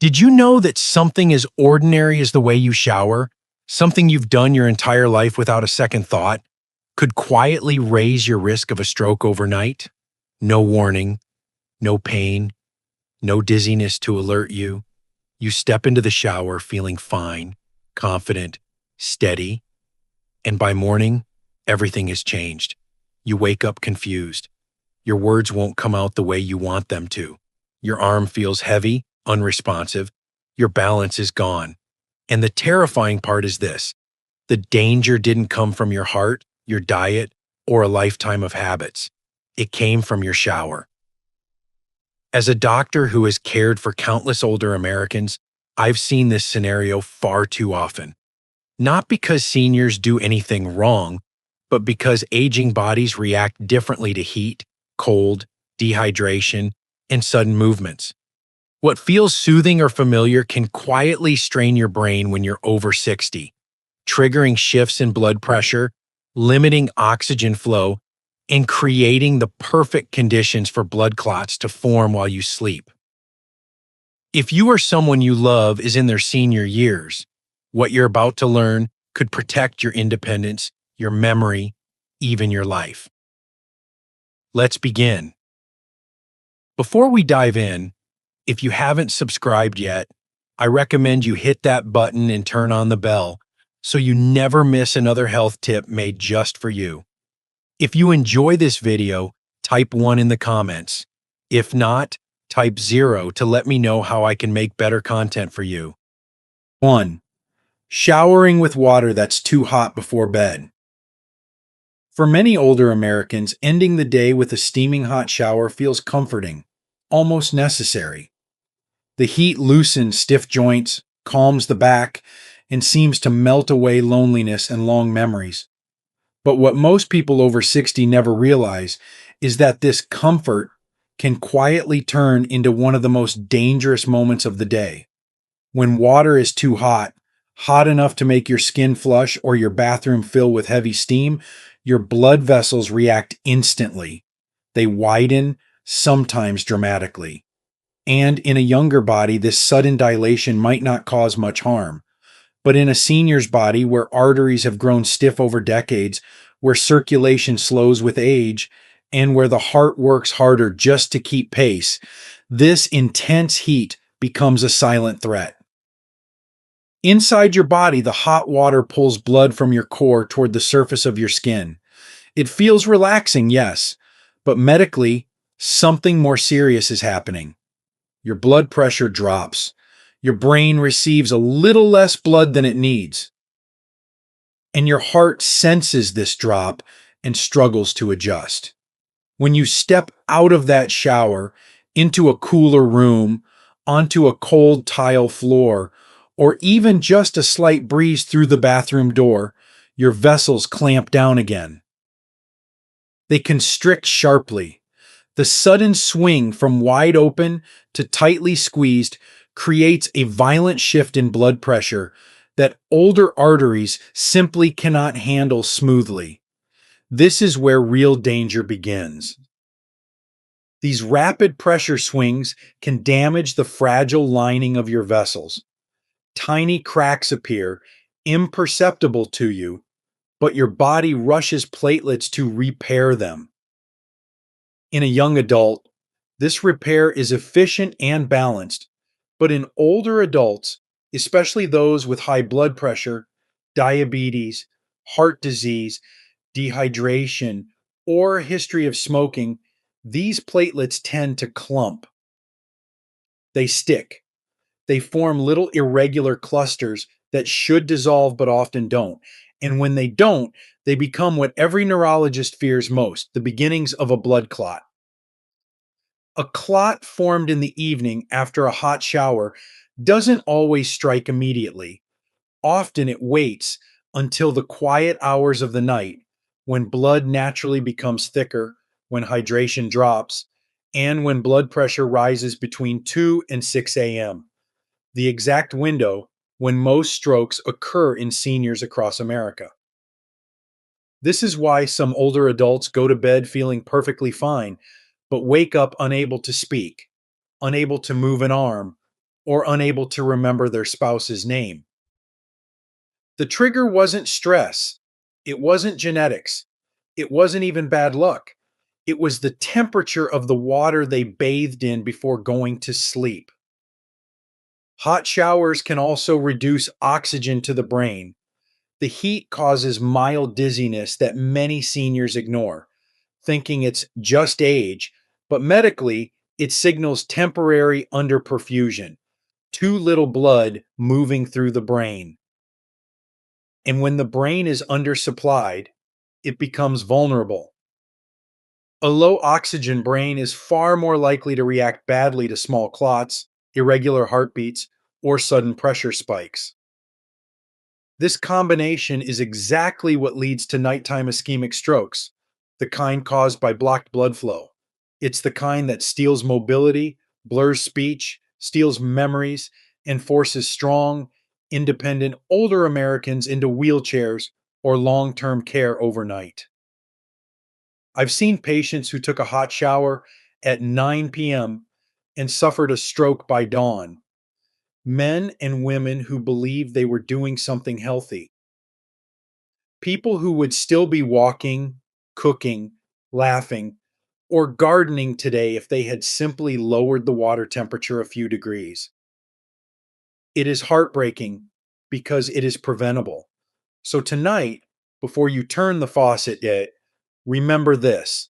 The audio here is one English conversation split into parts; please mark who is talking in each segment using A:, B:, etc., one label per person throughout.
A: Did you know that something as ordinary as the way you shower, something you've done your entire life without a second thought, could quietly raise your risk of a stroke overnight? No warning, no pain, no dizziness to alert you. You step into the shower feeling fine, confident, steady, and by morning, everything has changed. You wake up confused. Your words won't come out the way you want them to. Your arm feels heavy, unresponsive. Your balance is gone. And the terrifying part is this: the danger didn't come from your heart, your diet, or a lifetime of habits. It came from your shower. As a doctor who has cared for countless older Americans, I've seen this scenario far too often. Not because seniors do anything wrong, but because aging bodies react differently to heat, cold, dehydration, and sudden movements. What feels soothing or familiar can quietly strain your brain when you're over 60, triggering shifts in blood pressure, limiting oxygen flow, and creating the perfect conditions for blood clots to form while you sleep. If you or someone you love is in their senior years, what you're about to learn could protect your independence, your memory, even your life. Let's begin. Before we dive in, if you haven't subscribed yet, I recommend you hit that button and turn on the bell so you never miss another health tip made just for you. If you enjoy this video, type 1 in the comments. If not, type 0 to let me know how I can make better content for you. 1. Showering with water that's too hot before bed. For many older Americans, ending the day with a steaming hot shower feels comforting, almost necessary. The heat loosens stiff joints, calms the back, and seems to melt away loneliness and long memories. But what most people over 60 never realize is that this comfort can quietly turn into one of the most dangerous moments of the day. When water is too hot, hot enough to make your skin flush or your bathroom fill with heavy steam, your blood vessels react instantly. They widen, sometimes dramatically. And in a younger body, this sudden dilation might not cause much harm. But in a senior's body, where arteries have grown stiff over decades, where circulation slows with age, and where the heart works harder just to keep pace, this intense heat becomes a silent threat. Inside your body, the hot water pulls blood from your core toward the surface of your skin. It feels relaxing, yes, but medically, something more serious is happening. Your blood pressure drops. Your brain receives a little less blood than it needs. And your heart senses this drop and struggles to adjust. When you step out of that shower into a cooler room, onto a cold tile floor, or even just a slight breeze through the bathroom door, your vessels clamp down again. They constrict sharply. The sudden swing from wide open to tightly squeezed creates a violent shift in blood pressure that older arteries simply cannot handle smoothly. This is where real danger begins. These rapid pressure swings can damage the fragile lining of your vessels. Tiny cracks appear, imperceptible to you, but your body rushes platelets to repair them. In a young adult, this repair is efficient and balanced, but in older adults, especially those with high blood pressure, diabetes, heart disease, dehydration, or a history of smoking, these platelets tend to clump. They stick. They form little irregular clusters that should dissolve but often don't. And when they don't, they become what every neurologist fears most: the beginnings of a blood clot. A clot formed in the evening after a hot shower doesn't always strike immediately. Often it waits until the quiet hours of the night, when blood naturally becomes thicker, when hydration drops, and when blood pressure rises between 2 and 6 a.m., the exact window when most strokes occur in seniors across America. This is why some older adults go to bed feeling perfectly fine, but wake up unable to speak, unable to move an arm, or unable to remember their spouse's name. The trigger wasn't stress. It wasn't genetics. It wasn't even bad luck. It was the temperature of the water they bathed in before going to sleep. Hot showers can also reduce oxygen to the brain. The heat causes mild dizziness that many seniors ignore, thinking it's just age, but medically, it signals temporary underperfusion, too little blood moving through the brain. And when the brain is undersupplied, it becomes vulnerable. A low oxygen brain is far more likely to react badly to small clots, irregular heartbeats, or sudden pressure spikes. This combination is exactly what leads to nighttime ischemic strokes, the kind caused by blocked blood flow. It's the kind that steals mobility, blurs speech, steals memories, and forces strong, independent older Americans into wheelchairs or long term care overnight. I've seen patients who took a hot shower at 9 p.m. and suffered a stroke by dawn. Men and women who believed they were doing something healthy. People who would still be walking, cooking, laughing, or gardening today if they had simply lowered the water temperature a few degrees. It is heartbreaking because it is preventable. So tonight, before you turn the faucet, remember this: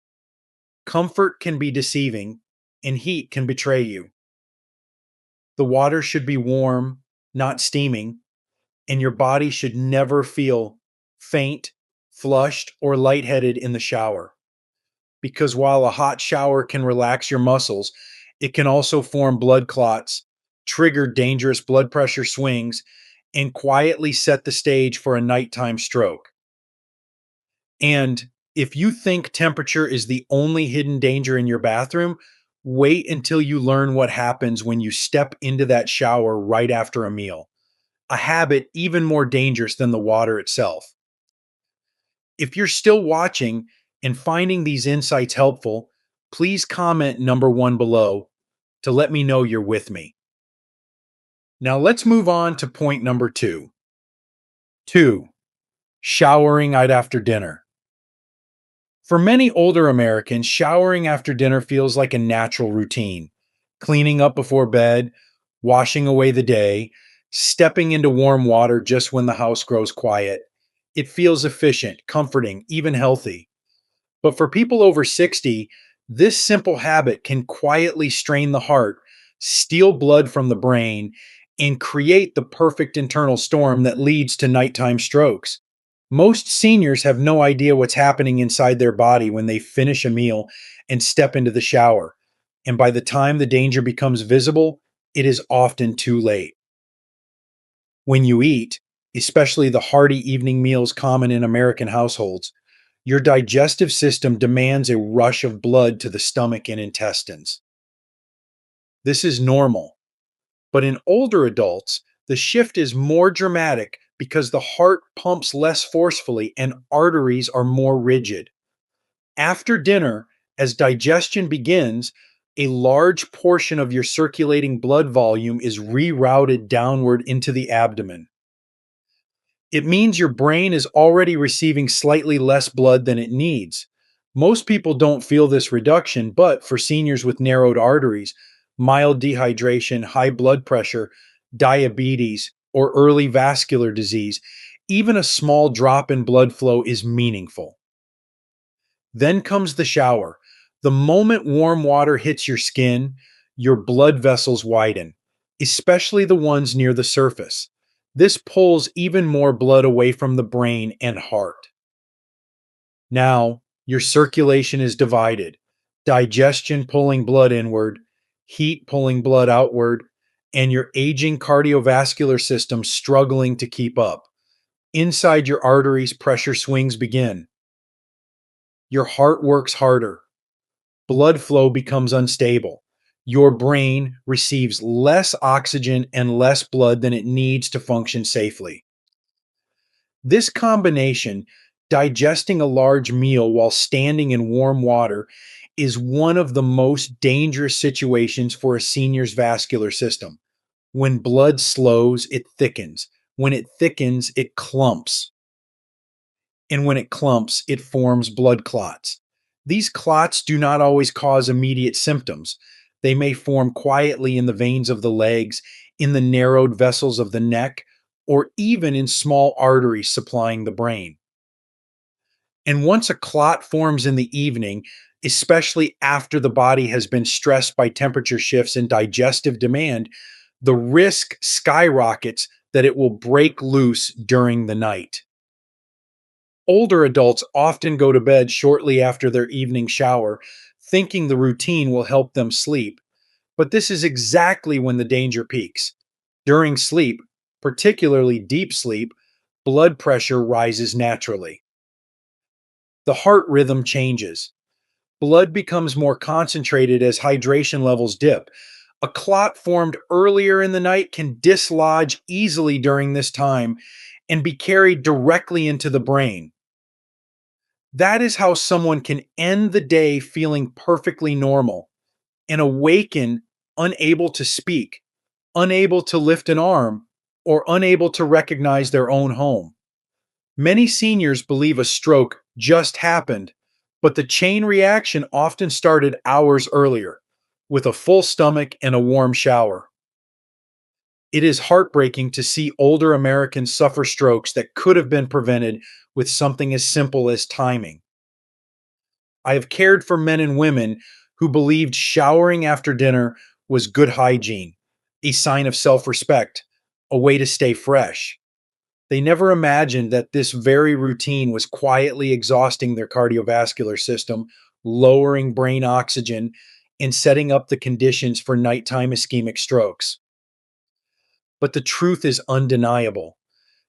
A: comfort can be deceiving, and heat can betray you. The water should be warm, not steaming, and your body should never feel faint, flushed, or lightheaded in the shower. Because while a hot shower can relax your muscles, it can also form blood clots, trigger dangerous blood pressure swings, and quietly set the stage for a nighttime stroke. And if you think temperature is the only hidden danger in your bathroom, wait until you learn what happens when you step into that shower right after a meal, a habit even more dangerous than the water itself. If you're still watching and finding these insights helpful, please comment number 1 below to let me know you're with me. Now let's move on to point number 2. 2. Showering right after dinner. For many older Americans, showering after dinner feels like a natural routine. Cleaning up before bed, washing away the day, stepping into warm water just when the house grows quiet. It feels efficient, comforting, even healthy. But for people over 60, this simple habit can quietly strain the heart, steal blood from the brain, and create the perfect internal storm that leads to nighttime strokes. Most seniors have no idea what's happening inside their body when they finish a meal and step into the shower. And by the time the danger becomes visible, it is often too late. When you eat, especially the hearty evening meals common in American households, your digestive system demands a rush of blood to the stomach and intestines. This is normal, but in older adults, the shift is more dramatic because the heart pumps less forcefully and arteries are more rigid. After dinner, as digestion begins, a large portion of your circulating blood volume is rerouted downward into the abdomen. It means your brain is already receiving slightly less blood than it needs. Most people don't feel this reduction, but for seniors with narrowed arteries, mild dehydration, high blood pressure, diabetes, or early vascular disease, even a small drop in blood flow is meaningful. Then comes the shower. The moment warm water hits your skin, your blood vessels widen, especially the ones near the surface. This pulls even more blood away from the brain and heart. Now, your circulation is divided. Digestion pulling blood inward, heat pulling blood outward, and your aging cardiovascular system struggling to keep up. Inside your arteries, pressure swings begin. Your heart works harder. Blood flow becomes unstable. Your brain receives less oxygen and less blood than it needs to function safely. This combination, digesting a large meal while standing in warm water, is one of the most dangerous situations for a senior's vascular system. When blood slows, it thickens. When it thickens, it clumps. And when it clumps, it forms blood clots. These clots do not always cause immediate symptoms. They may form quietly in the veins of the legs, in the narrowed vessels of the neck, or even in small arteries supplying the brain. And once a clot forms in the evening, especially after the body has been stressed by temperature shifts and digestive demand, the risk skyrockets that it will break loose during the night. Older adults often go to bed shortly after their evening shower, thinking the routine will help them sleep. But this is exactly when the danger peaks. During sleep, particularly deep sleep, blood pressure rises naturally. The heart rhythm changes. Blood becomes more concentrated as hydration levels dip. A clot formed earlier in the night can dislodge easily during this time and be carried directly into the brain. That is how someone can end the day feeling perfectly normal and awaken unable to speak, unable to lift an arm, or unable to recognize their own home. Many seniors believe a stroke just happened, but the chain reaction often started hours earlier, with a full stomach and a warm shower. It is heartbreaking to see older Americans suffer strokes that could have been prevented with something as simple as timing. I have cared for men and women who believed showering after dinner was good hygiene, a sign of self respect, a way to stay fresh. They never imagined that this very routine was quietly exhausting their cardiovascular system, lowering brain oxygen, and setting up the conditions for nighttime ischemic strokes. But the truth is undeniable.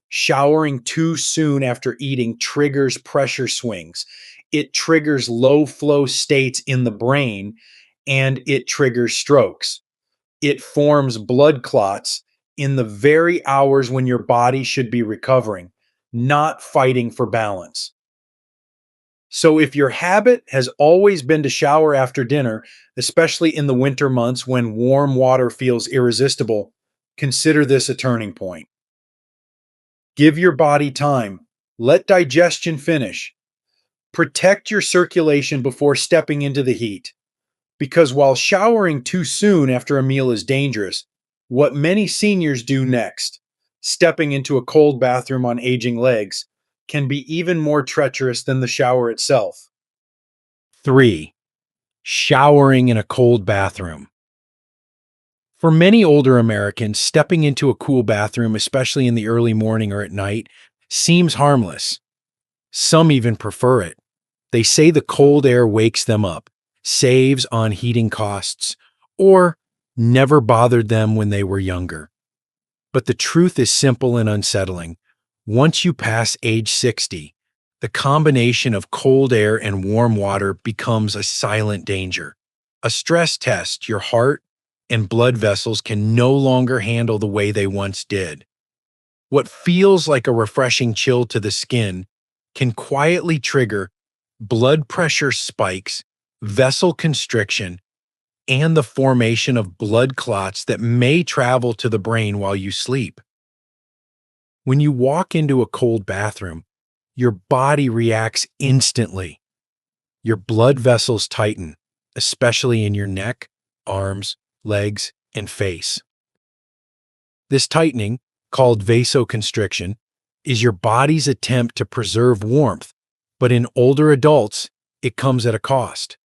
A: Showering too soon after eating triggers pressure swings. It triggers low flow states in the brain and it triggers strokes. It forms blood clots in the very hours when your body should be recovering, not fighting for balance. So, if your habit has always been to shower after dinner, especially in the winter months when warm water feels irresistible, consider this a turning point. Give your body time. Let digestion finish. Protect your circulation before stepping into the heat. Because while showering too soon after a meal is dangerous, what many seniors do next, stepping into a cold bathroom on aging legs, can be even more treacherous than the shower itself. 3. Showering in a cold bathroom. For many older Americans, stepping into a cool bathroom, especially in the early morning or at night, seems harmless. Some even prefer it. They say the cold air wakes them up, saves on heating costs, or never bothered them when they were younger. But the truth is simple and unsettling. Once you pass age 60, the combination of cold air and warm water becomes a silent danger. A stress test your heart and blood vessels can no longer handle the way they once did. What feels like a refreshing chill to the skin can quietly trigger blood pressure spikes, vessel constriction, and the formation of blood clots that may travel to the brain while you sleep. When you walk into a cold bathroom, your body reacts instantly. Your blood vessels tighten, especially in your neck, arms, legs, and face. This tightening, called vasoconstriction, is your body's attempt to preserve warmth, but in older adults, it comes at a cost.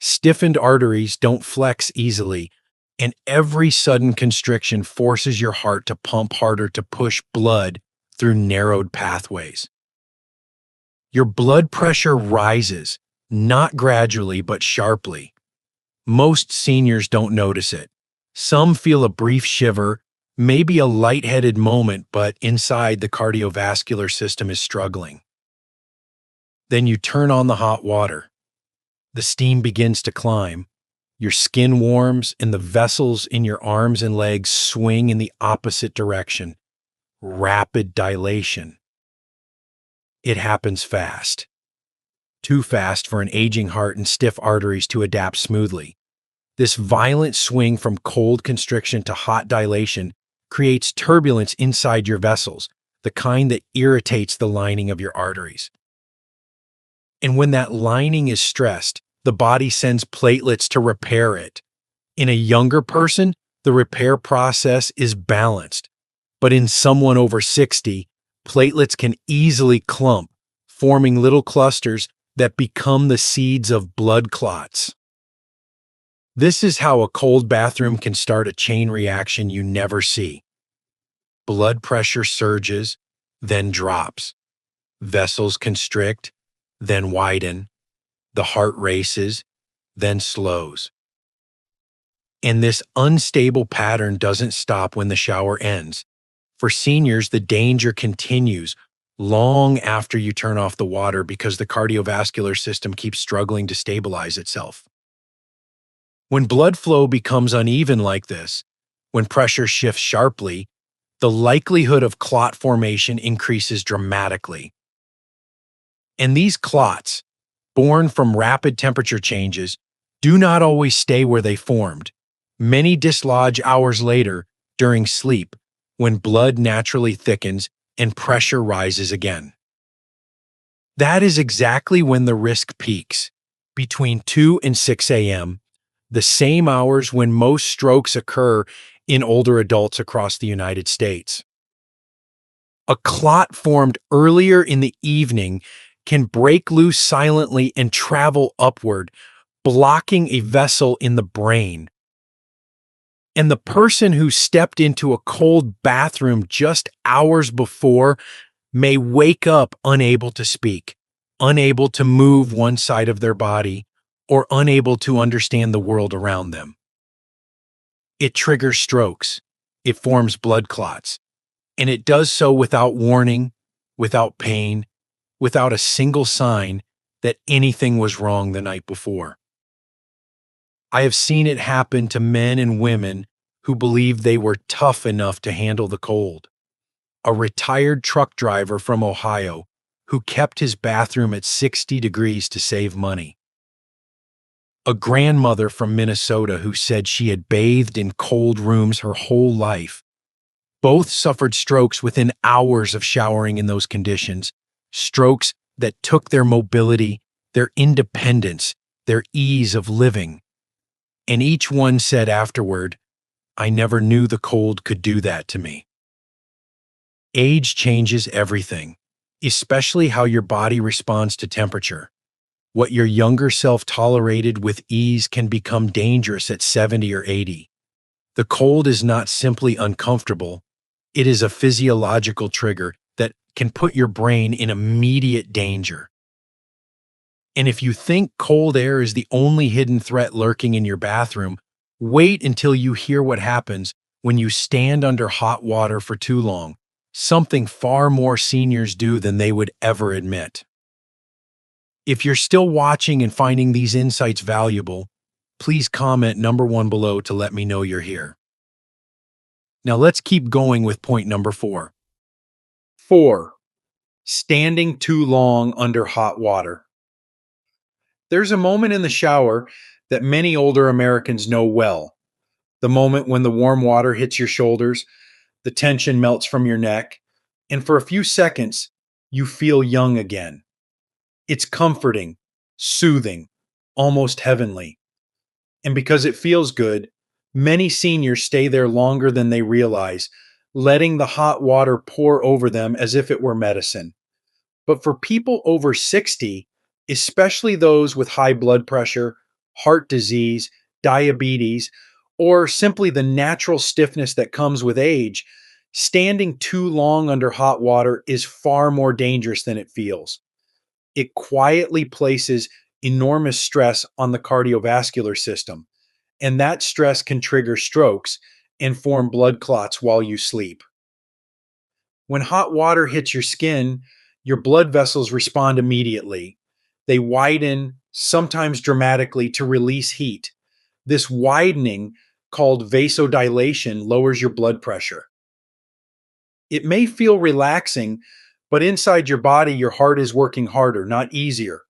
A: Stiffened arteries don't flex easily, and every sudden constriction forces your heart to pump harder to push blood through narrowed pathways. Your blood pressure rises, not gradually but sharply. Most seniors don't notice it. Some feel a brief shiver, maybe a lightheaded moment, but inside the cardiovascular system is struggling. Then you turn on the hot water. The steam begins to climb. Your skin warms and the vessels in your arms and legs swing in the opposite direction. Rapid dilation. It happens fast. Too fast for an aging heart and stiff arteries to adapt smoothly. This violent swing from cold constriction to hot dilation creates turbulence inside your vessels, the kind that irritates the lining of your arteries. And when that lining is stressed, the body sends platelets to repair it. In a younger person, the repair process is balanced. But in someone over 60, platelets can easily clump, forming little clusters that become the seeds of blood clots. This is how a cold bathroom can start a chain reaction you never see. Blood pressure surges, then drops. Vessels constrict, then widen. The heart races, then slows. And this unstable pattern doesn't stop when the shower ends. For seniors, the danger continues long after you turn off the water because the cardiovascular system keeps struggling to stabilize itself. When blood flow becomes uneven like this, when pressure shifts sharply, the likelihood of clot formation increases dramatically. And these clots, born from rapid temperature changes, do not always stay where they formed. Many dislodge hours later during sleep when blood naturally thickens and pressure rises again. That is exactly when the risk peaks, between 2 and 6 a.m., the same hours when most strokes occur in older adults across the United States. A clot formed earlier in the evening can break loose silently and travel upward, blocking a vessel in the brain. And the person who stepped into a cold bathroom just hours before may wake up unable to speak, unable to move one side of their body, or unable to understand the world around them. It triggers strokes. It forms blood clots. And it does so without warning, without pain, without a single sign that anything was wrong the night before. I have seen it happen to men and women who believed they were tough enough to handle the cold. A retired truck driver from Ohio who kept his bathroom at 60 degrees to save money. A grandmother from Minnesota who said she had bathed in cold rooms her whole life. Both suffered strokes within hours of showering in those conditions, strokes that took their mobility, their independence, their ease of living. And each one said afterward, "I never knew the cold could do that to me." Age changes everything, especially how your body responds to temperature. What your younger self tolerated with ease can become dangerous at 70 or 80. The cold is not simply uncomfortable, it is a physiological trigger that can put your brain in immediate danger. And if you think cold air is the only hidden threat lurking in your bathroom, wait until you hear what happens when you stand under hot water for too long, something far more seniors do than they would ever admit. If you're still watching and finding these insights valuable, please comment number 1 below to let me know you're here. Now let's keep going with point number 4. 4. Standing too long under hot water. There's a moment in the shower that many older Americans know well. The moment when the warm water hits your shoulders, the tension melts from your neck, and for a few seconds, you feel young again. It's comforting, soothing, almost heavenly. And because it feels good, many seniors stay there longer than they realize, letting the hot water pour over them as if it were medicine. But for people over 60, especially those with high blood pressure, heart disease, diabetes, or simply the natural stiffness that comes with age, standing too long under hot water is far more dangerous than it feels. It quietly places enormous stress on the cardiovascular system, and that stress can trigger strokes and form blood clots while you sleep. When hot water hits your skin, your blood vessels respond immediately. They widen, sometimes dramatically, to release heat. This widening, called vasodilation, lowers your blood pressure. It may feel relaxing, but inside your body, your heart is working harder, not easier.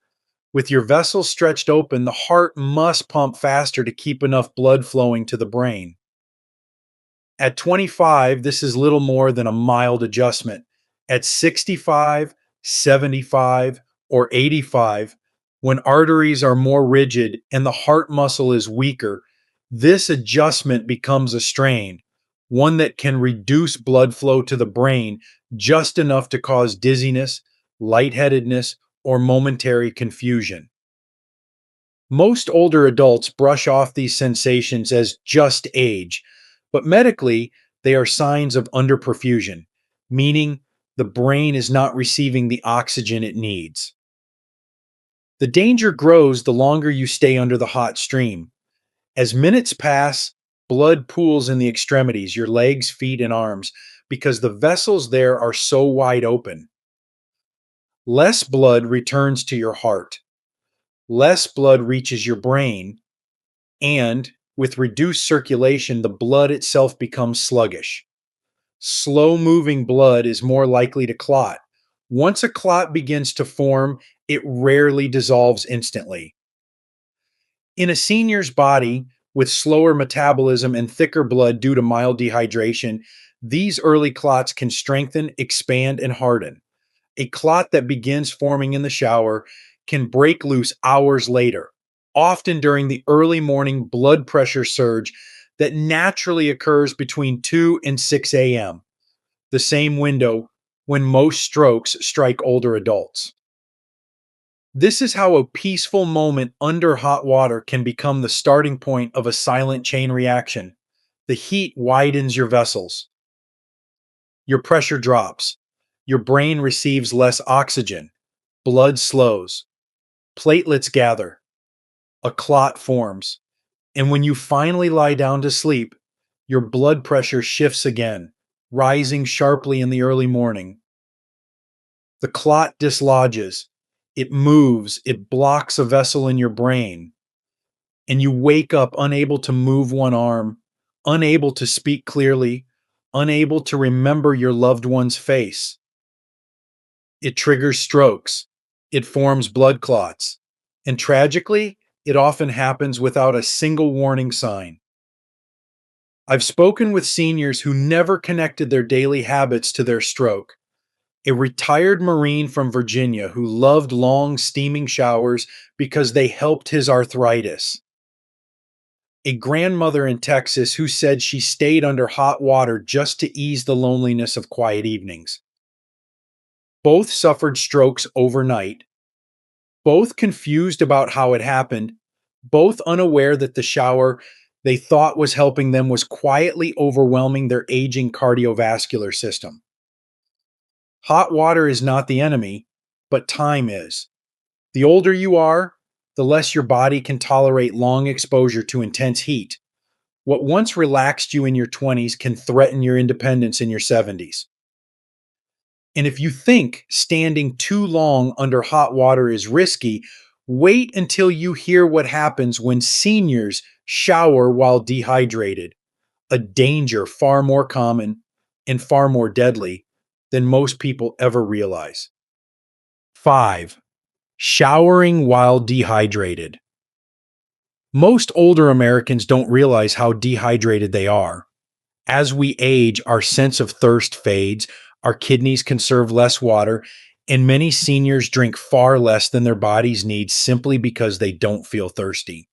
A: With your vessels stretched open, the heart must pump faster to keep enough blood flowing to the brain. At 25, this is little more than a mild adjustment. At 65, 75, or 85, when arteries are more rigid and the heart muscle is weaker, this adjustment becomes a strain, one that can reduce blood flow to the brain just enough to cause dizziness, lightheadedness, or momentary confusion. Most older adults brush off these sensations as just age, but medically, they are signs of underperfusion, meaning the brain is not receiving the oxygen it needs. The danger grows the longer you stay under the hot stream. As minutes pass, blood pools in the extremities, your legs, feet, and arms, because the vessels there are so wide open. Less blood returns to your heart. Less blood reaches your brain, and with reduced circulation, the blood itself becomes sluggish. Slow moving blood is more likely to clot. Once a clot begins to form, it rarely dissolves instantly. In a senior's body with slower metabolism and thicker blood due to mild dehydration, these early clots can strengthen, expand, and harden. A clot that begins forming in the shower can break loose hours later, often during the early morning blood pressure surge that naturally occurs between 2 and 6 a.m., the same window when most strokes strike older adults. This is how a peaceful moment under hot water can become the starting point of a silent chain reaction. The heat widens your vessels, your pressure drops, your brain receives less oxygen, blood slows, platelets gather, a clot forms, and when you finally lie down to sleep, your blood pressure shifts again, rising sharply in the early morning. The clot dislodges, it moves, it blocks a vessel in your brain, and you wake up unable to move one arm, unable to speak clearly, unable to remember your loved one's face. It triggers strokes, it forms blood clots, and tragically, it often happens without a single warning sign. I've spoken with seniors who never connected their daily habits to their stroke. A retired Marine from Virginia who loved long, steaming showers because they helped his arthritis. A grandmother in Texas who said she stayed under hot water just to ease the loneliness of quiet evenings. Both suffered strokes overnight, both confused about how it happened, both unaware that the shower they thought was helping them was quietly overwhelming their aging cardiovascular system. Hot water is not the enemy, but time is. The older you are, the less your body can tolerate long exposure to intense heat. What once relaxed you in your 20s can threaten your independence in your 70s. And if you think standing too long under hot water is risky, wait until you hear what happens when seniors shower while dehydrated, a danger far more common and far more deadly than most people ever realize. 5. Showering while dehydrated. Most older Americans don't realize how dehydrated they are. As we age, our sense of thirst fades, our kidneys conserve less water, and many seniors drink far less than their bodies need simply because they don't feel thirsty.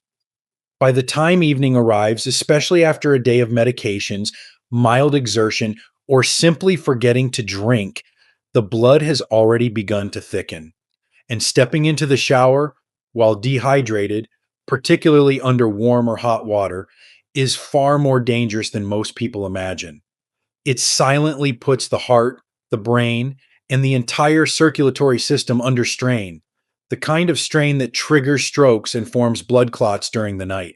A: By the time evening arrives, especially after a day of medications, mild exertion, or simply forgetting to drink, the blood has already begun to thicken. And stepping into the shower while dehydrated, particularly under warm or hot water, is far more dangerous than most people imagine. It silently puts the heart, the brain, and the entire circulatory system under strain, the kind of strain that triggers strokes and forms blood clots during the night.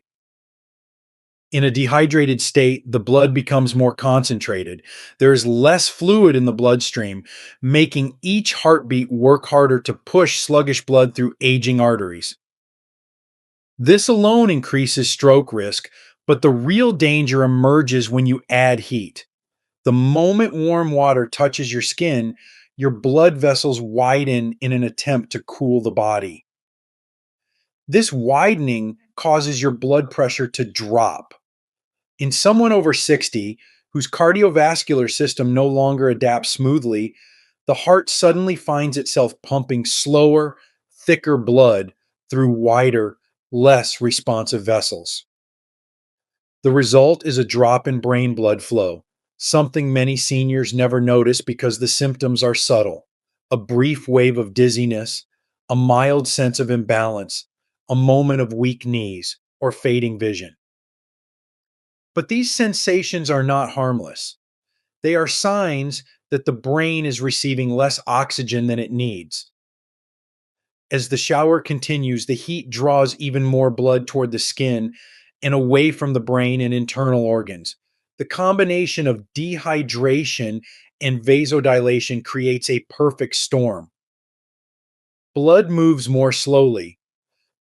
A: In a dehydrated state, the blood becomes more concentrated. There is less fluid in the bloodstream, making each heartbeat work harder to push sluggish blood through aging arteries. This alone increases stroke risk, but the real danger emerges when you add heat. The moment warm water touches your skin, your blood vessels widen in an attempt to cool the body.
B: This widening causes your blood pressure to drop. In someone over 60 whose cardiovascular system no longer adapts smoothly, the heart suddenly finds itself pumping slower, thicker blood through wider, less responsive vessels. The result is a drop in brain blood flow, something many seniors never notice because the symptoms are subtle. A brief wave of dizziness, a mild sense of imbalance, a moment of weak knees, or fading vision. But these sensations are not harmless. They are signs that the brain is receiving less oxygen than it needs. As the shower continues, the heat draws even more blood toward the skin and away from the brain and internal organs. The combination of dehydration and vasodilation creates a perfect storm. Blood moves more slowly,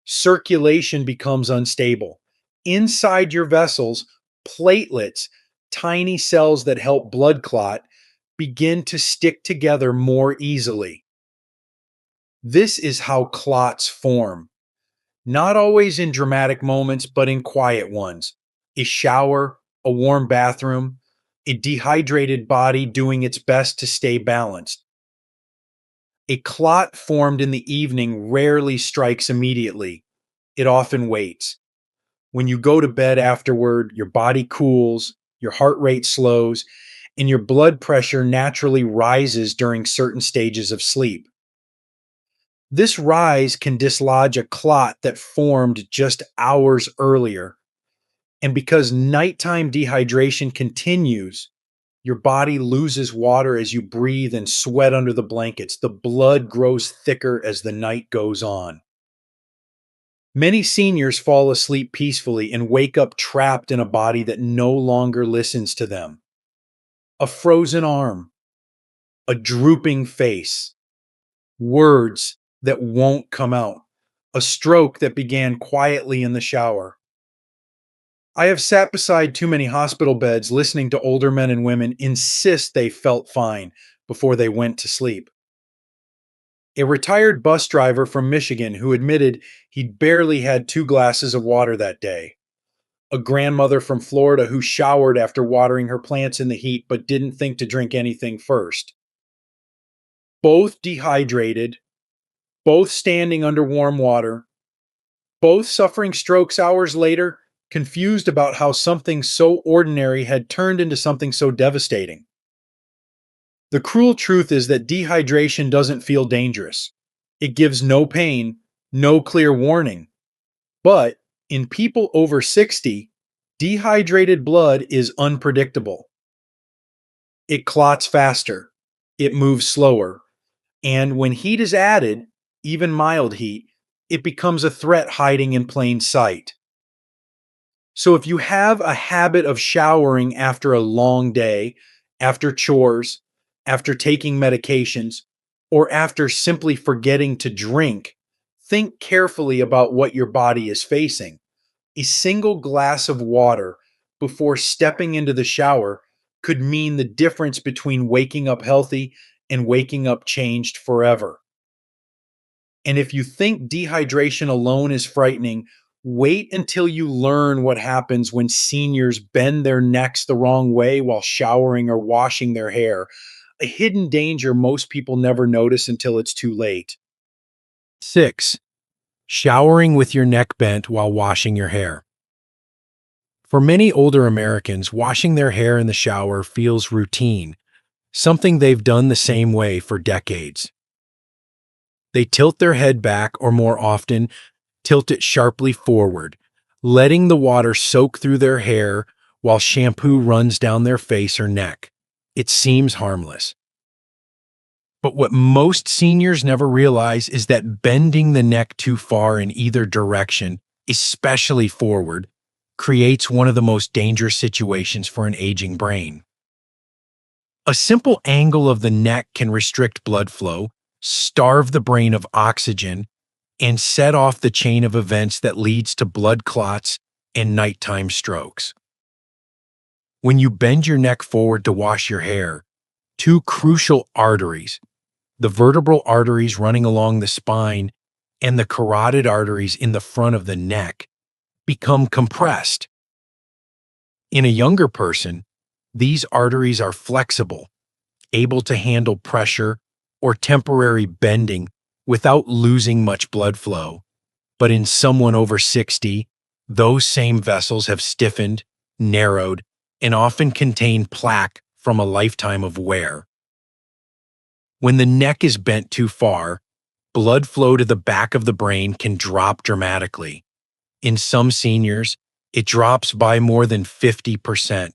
B: circulation becomes unstable. Inside your vessels, platelets, tiny cells that help blood clot, begin to stick together more easily. This is how clots form, not always in dramatic moments, but in quiet ones. A shower, a warm bathroom, a dehydrated body doing its best to stay balanced. A clot formed in the evening rarely strikes immediately. It often waits. When you go to bed afterward, your body cools, your heart rate slows, and your blood pressure naturally rises during certain stages of sleep. This rise can dislodge a clot that formed just hours earlier. And because nighttime dehydration continues, your body loses water as you breathe and sweat under the blankets. The blood grows thicker as the night goes on. Many seniors fall asleep peacefully and wake up trapped in a body that no longer listens to them. A frozen arm, a drooping face, words that won't come out, a stroke that began quietly in the shower. I have sat beside too many hospital beds listening to older men and women insist they felt fine before they went to sleep. A retired bus driver from Michigan who admitted he'd barely had 2 glasses of water that day. A grandmother from Florida who showered after watering her plants in the heat but didn't think to drink anything first. Both dehydrated, both standing under warm water, both suffering strokes hours later, confused about how something so ordinary had turned into something so devastating. The cruel truth is that dehydration doesn't feel dangerous. It gives no pain, no clear warning. But in people over 60, dehydrated blood is unpredictable. It clots faster, it moves slower, and when heat is added, even mild heat, it becomes a threat hiding in plain sight. So if you have a habit of showering after a long day, after chores, after taking medications, or after simply forgetting to drink, think carefully about what your body is facing. A single glass of water before stepping into the shower could mean the difference between waking up healthy and waking up changed forever. And if you think dehydration alone is frightening, wait until you learn what happens when seniors bend their necks the wrong way while showering or washing their hair. A hidden danger most people never notice until it's too late.
A: 6. Showering with your neck bent while washing your hair. For many older Americans, washing their hair in the shower feels routine, something they've done the same way for decades. They tilt their head back, or more often, tilt it sharply forward, letting the water soak through their hair while shampoo runs down their face or neck. It seems harmless. But what most seniors never realize is that bending the neck too far in either direction, especially forward, creates one of the most dangerous situations for an aging brain. A simple angle of the neck can restrict blood flow, starve the brain of oxygen, and set off the chain of events that leads to blood clots and nighttime strokes. When you bend your neck forward to wash your hair, two crucial arteries, the vertebral arteries running along the spine and the carotid arteries in the front of the neck become compressed. In a younger person, these arteries are flexible, able to handle pressure or temporary bending without losing much blood flow. But in someone over 60, those same vessels have stiffened, narrowed, and often contain plaque from a lifetime of wear. When the neck is bent too far, blood flow to the back of the brain can drop dramatically. In some seniors, it drops by more than 50%.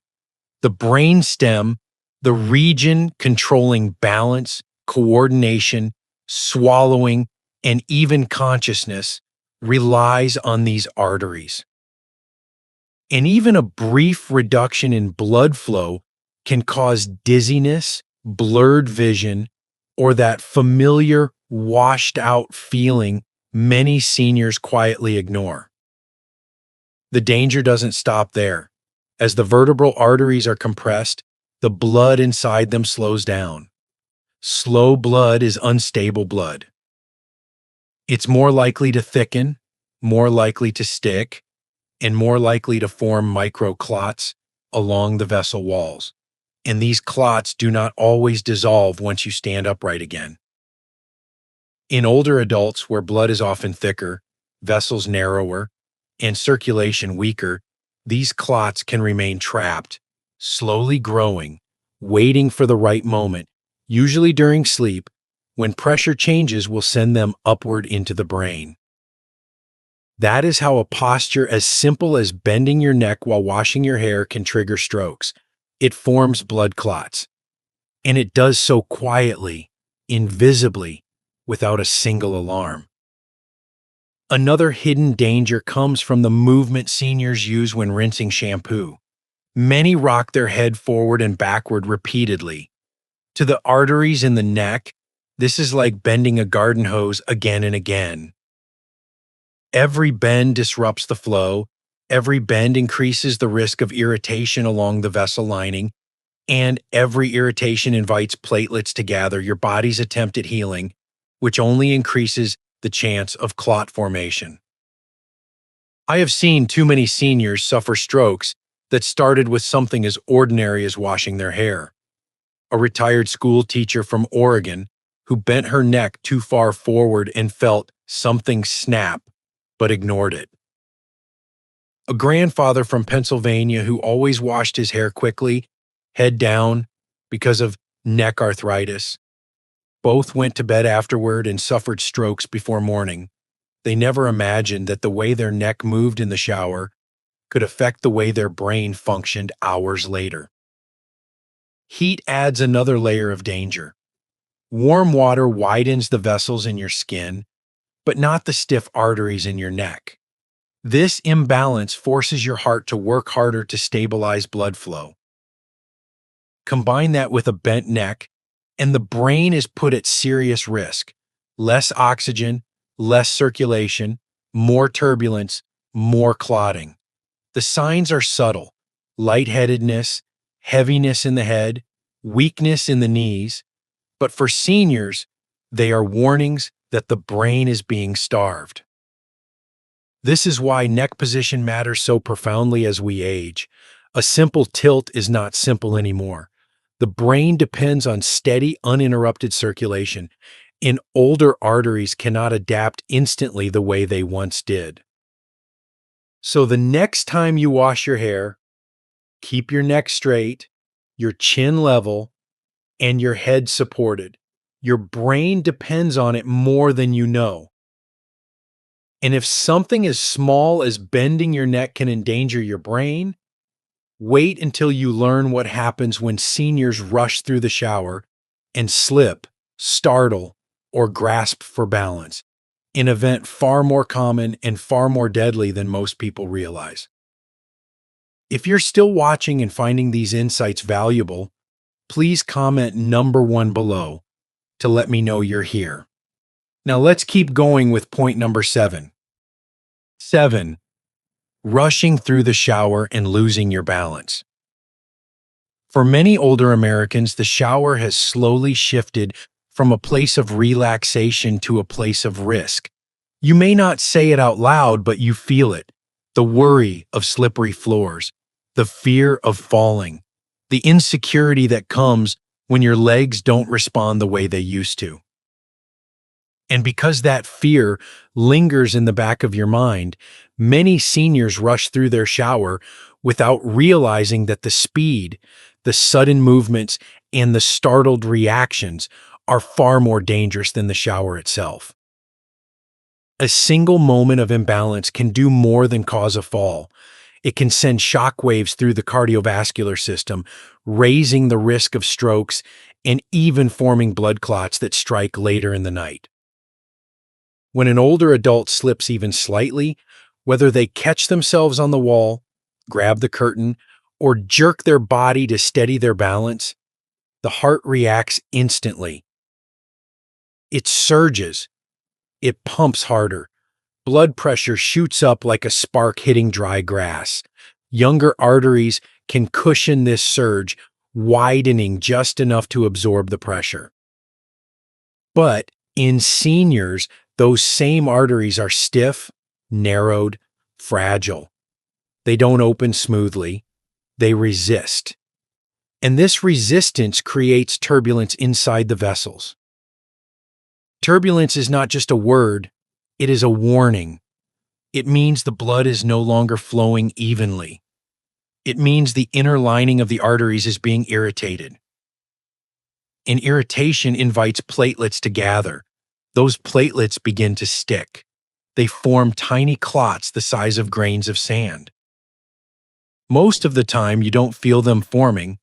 A: The brain stem, the region controlling balance, coordination, swallowing, and even consciousness, relies on these arteries. And even a brief reduction in blood flow can cause dizziness, blurred vision, or that familiar, washed out feeling many seniors quietly ignore. The danger doesn't stop there. As the vertebral arteries are compressed, the blood inside them slows down. Slow blood is unstable blood. It's more likely to thicken, more likely to stick, and more likely to form microclots along the vessel walls. And these clots do not always dissolve once you stand upright again. In older adults, where blood is often thicker, vessels narrower, and circulation weaker, these clots can remain trapped, slowly growing, waiting for the right moment, usually during sleep, when pressure changes will send them upward into the brain. That is how a posture as simple as bending your neck while washing your hair can trigger strokes. It forms blood clots. And it does so quietly, invisibly, without a single alarm. Another hidden danger comes from the movement seniors use when rinsing shampoo. Many rock their head forward and backward repeatedly. To the arteries in the neck, this is like bending a garden hose again and again. Every bend disrupts the flow, every bend increases the risk of irritation along the vessel lining, and every irritation invites platelets to gather, your body's attempt at healing, which only increases the chance of clot formation. I have seen too many seniors suffer strokes that started with something as ordinary as washing their hair. A retired school teacher from Oregon who bent her neck too far forward and felt something snap, but ignored it. A grandfather from Pennsylvania who always washed his hair quickly, head down, because of neck arthritis. Both went to bed afterward and suffered strokes before morning. They never imagined that the way their neck moved in the shower could affect the way their brain functioned hours later. Heat adds another layer of danger. Warm water widens the vessels in your skin, but not the stiff arteries in your neck. This imbalance forces your heart to work harder to stabilize blood flow. Combine that with a bent neck, and the brain is put at serious risk. Less oxygen, less circulation, more turbulence, more clotting. The signs are subtle: lightheadedness, heaviness in the head, weakness in the knees. But for seniors, they are warnings that the brain is being starved. This is why neck position matters so profoundly as we age. A simple tilt is not simple anymore. The brain depends on steady, uninterrupted circulation, and older arteries cannot adapt instantly the way they once did. So the next time you wash your hair, keep your neck straight, your chin level, and your head supported. Your brain depends on it more than you know. And if something as small as bending your neck can endanger your brain, wait until you learn what happens when seniors rush through the shower and slip, startle, or grasp for balance, an event far more common and far more deadly than most people realize. If you're still watching and finding these insights valuable, please comment number 1 below to let me know you're here. Now let's keep going with point number 7. 7. Rushing through the shower and losing your balance. For many older Americans, the shower has slowly shifted from a place of relaxation to a place of risk. You may not say it out loud, but you feel it. The worry of slippery floors, the fear of falling, the insecurity that comes when your legs don't respond the way they used to. And because that fear lingers in the back of your mind, many seniors rush through their shower without realizing that the speed, the sudden movements, and the startled reactions are far more dangerous than the shower itself. A single moment of imbalance can do more than cause a fall. It can send shockwaves through the cardiovascular system, raising the risk of strokes and even forming blood clots that strike later in the night. When an older adult slips even slightly, whether they catch themselves on the wall, grab the curtain, or jerk their body to steady their balance, the heart reacts instantly. It surges, it pumps harder. Blood pressure shoots up like a spark hitting dry grass. Younger arteries can cushion this surge, widening just enough to absorb the pressure. But in seniors, those same arteries are stiff, narrowed, fragile. They don't open smoothly, they resist. And this resistance creates turbulence inside the vessels. Turbulence is not just a word, it is a warning. It means the blood is no longer flowing evenly. It means the inner lining of the arteries is being irritated. And irritation invites platelets to gather. Those platelets begin to stick. They form tiny clots the size of grains of sand. Most of the time, you don't feel them forming,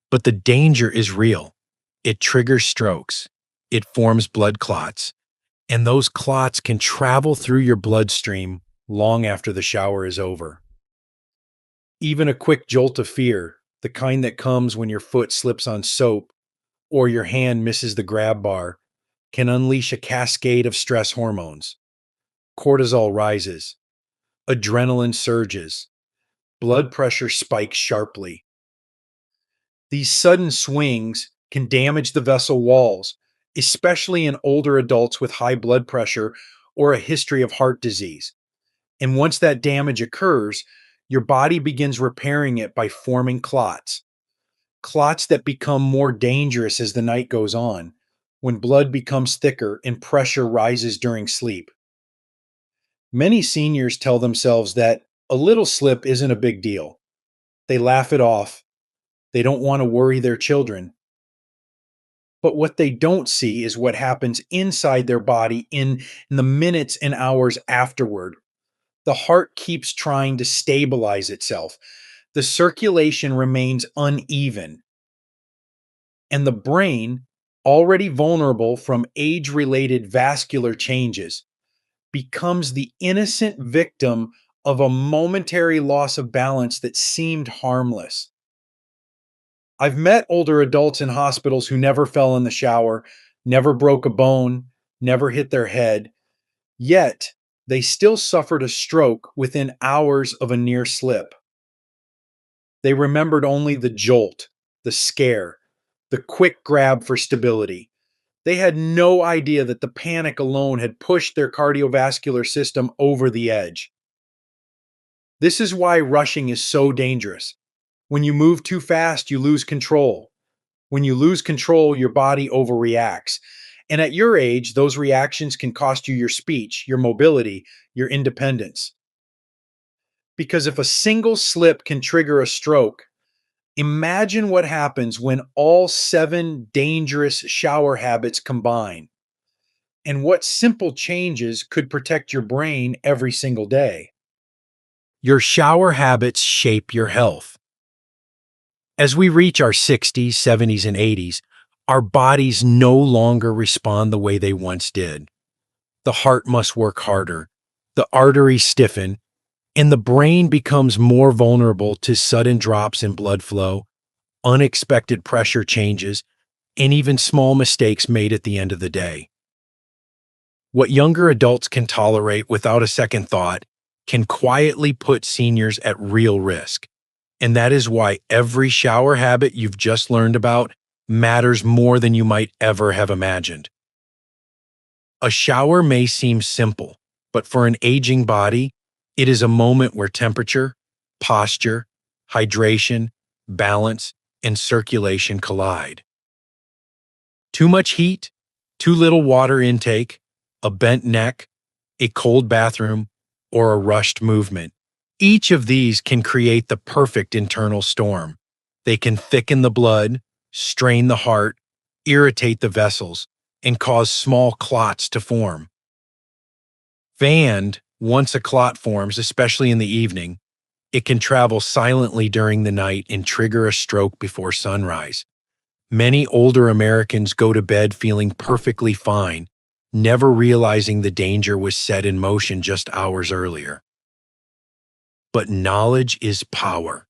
A: but the danger is real. It triggers strokes. It forms blood clots. And those clots can travel through your bloodstream long after the shower is over. Even a quick jolt of fear, the kind that comes when your foot slips on soap or your hand misses the grab bar, can unleash a cascade of stress hormones. Cortisol rises, adrenaline surges, blood pressure spikes sharply. These sudden swings can damage the vessel walls, especially in older adults with high blood pressure or a history of heart disease. And once that damage occurs, your body begins repairing it by forming clots. Clots that become more dangerous as the night goes on, when blood becomes thicker and pressure rises during sleep. Many seniors tell themselves that a little slip isn't a big deal. They laugh it off. They don't want to worry their children. But what they don't see is what happens inside their body in the minutes and hours afterward. The heart keeps trying to stabilize itself. The circulation remains uneven. And the brain, already vulnerable from age related vascular changes, becomes the innocent victim of a momentary loss of balance that seemed harmless. I've met older adults in hospitals who never fell in the shower, never broke a bone, never hit their head, yet they still suffered a stroke within hours of a near slip. They remembered only the jolt, the scare, the quick grab for stability. They had no idea that the panic alone had pushed their cardiovascular system over the edge. This is why rushing is so dangerous. When you move too fast, you lose control. When you lose control, your body overreacts. And at your age, those reactions can cost you your speech, your mobility, your independence. Because if a single slip can trigger a stroke, imagine what happens when all 7 dangerous shower habits combine, and what simple changes could protect your brain every single day. Your shower habits shape your health. As we reach our 60s, 70s, and 80s, our bodies no longer respond the way they once did. The heart must work harder, the arteries stiffen, and the brain becomes more vulnerable to sudden drops in blood flow, unexpected pressure changes, and even small mistakes made at the end of the day. What younger adults can tolerate without a second thought can quietly put seniors at real risk. And that is why every shower habit you've just learned about matters more than you might ever have imagined. A shower may seem simple, But for an aging body, it is a moment where temperature, posture, hydration, balance, and circulation collide. Too much heat, too little water intake, a bent neck, a cold bathroom, or a rushed movement. Each of these can create the perfect internal storm. They can thicken the blood, strain the heart, irritate the vessels, and cause small clots to form. Once a clot forms, especially in the evening, it can travel silently during the night and trigger a stroke before sunrise. Many older Americans go to bed feeling perfectly fine, never realizing the danger was set in motion just hours earlier. But knowledge is power.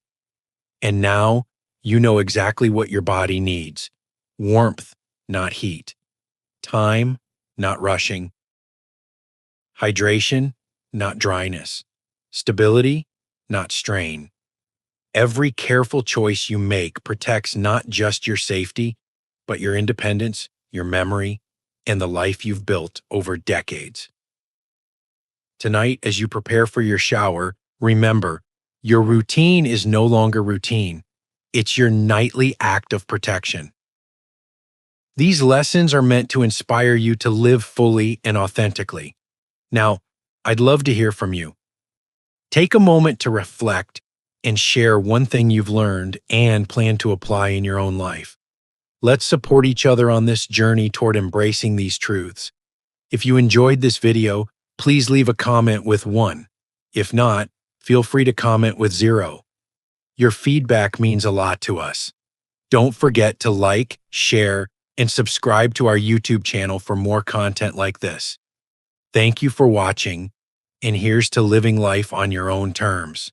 A: And now you know exactly what your body needs: warmth, not heat; time, not rushing; hydration, not dryness; stability, not strain. Every careful choice you make protects not just your safety, but your independence, your memory, and the life you've built over decades. Tonight, as you prepare for your shower, remember, your routine is no longer routine. It's your nightly act of protection. These lessons are meant to inspire you to live fully and authentically. Now, I'd love to hear from you. Take a moment to reflect and share one thing you've learned and plan to apply in your own life. Let's support each other on this journey toward embracing these truths. If you enjoyed this video, please leave a comment with 1. If not, feel free to comment with 0. Your feedback means a lot to us. Don't forget to like, share, and subscribe to our YouTube channel for more content like this. Thank you for watching, and here's to living life on your own terms.